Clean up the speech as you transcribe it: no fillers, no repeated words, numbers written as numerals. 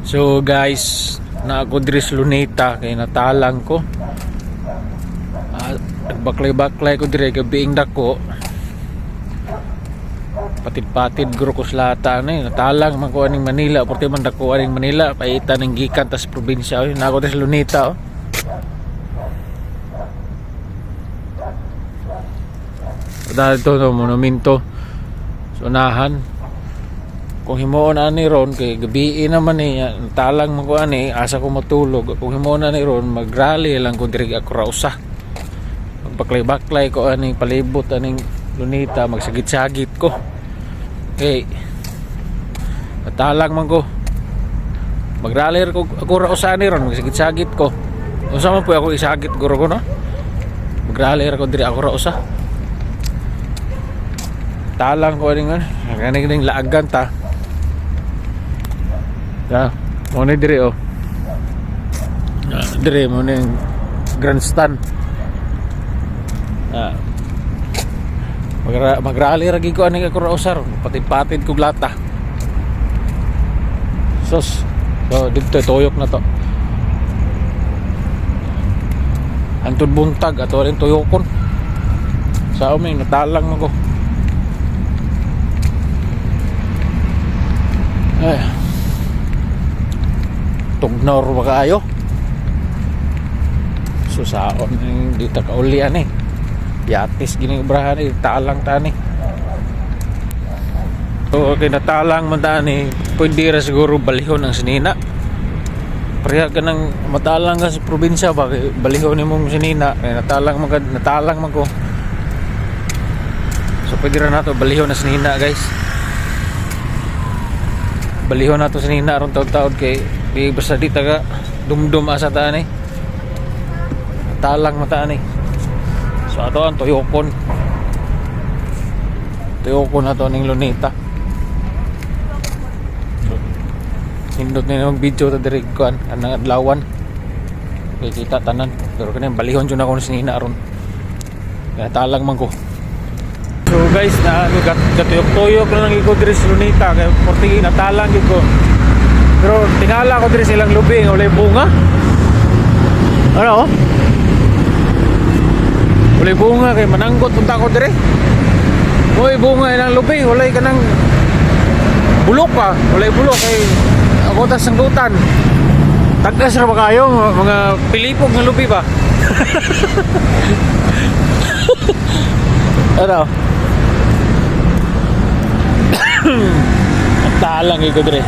So guys, na ako diri sa Luneta kay natalang ko. Nagbaklay-baklay ko diri gabiing dako. Patid-patid guro ko sa lata na natalang man ko aning Manila, porte man dako aning Manila, paita ning gikan tas probinsya na ako diri sa Luneta oh. Dahil ito no, monumento sa unahan. Kung himuon ani ron kay gabi naman talang man ko ani asa ko matulog. Kung himuon ani ron magrally lang ko diri ako ra usa. Magbaklay-baklay ko ani palibot aning Luneta, magsagit-sagit ko. Okay. Talang man ko. Magrally ko ako ra usa ani ron, magsagit-sagit ko. Unsa man po ako isagit guro ko no? Magrally ko diri ako ra usa. Talang ko aning kaning laagan ta. Ya, mo ni dire oh. Dire mo ni grandstand. Magrally ra gid ko ani ako ra usar, patid-patid ko lata. Sos. So dito tuyok na to. Antud buntag ato rin tuyokon. Sa amin natalang mo ko. Ay. Tugnor ba kaayo? Susaon dito ka ulian eh. Yatis gini ibrahan eh, talang tani. So okay, natalang man tani, pwede ra siguro balihon ang sinina. Pareha ka nang matalang ka sa probinsya ba, balihon imong sinina, natalang man ko. So pwede ra nato balihon na sinina guys. Balihon nato sinina aron taud-taud kay di basta di taga dumdum asa taan eh. Talang mata ni. So ato ang tuyokon. Tuyokon ato ning Luneta. So, hindot ni ng video ta diri kuan anang adlawan. Kay kita tanan. Pero kani balihon jud ako sinina aron. Kaya talang man ko. So guys, gatuyok-tuyok na lang iko diri sa Luneta kay portigi natalang gid ko. Pero tingala ko diri silang lubing walay bunga. Ano? Walay bunga kay mananggot punta ko diri. Oy bunga ilang lubing walay kanang bulok pa, walay bulok kay ako ta sanggutan. Tagas ra ba kayo mga pilipog nga lubi ba? Ano? Talang iko diri.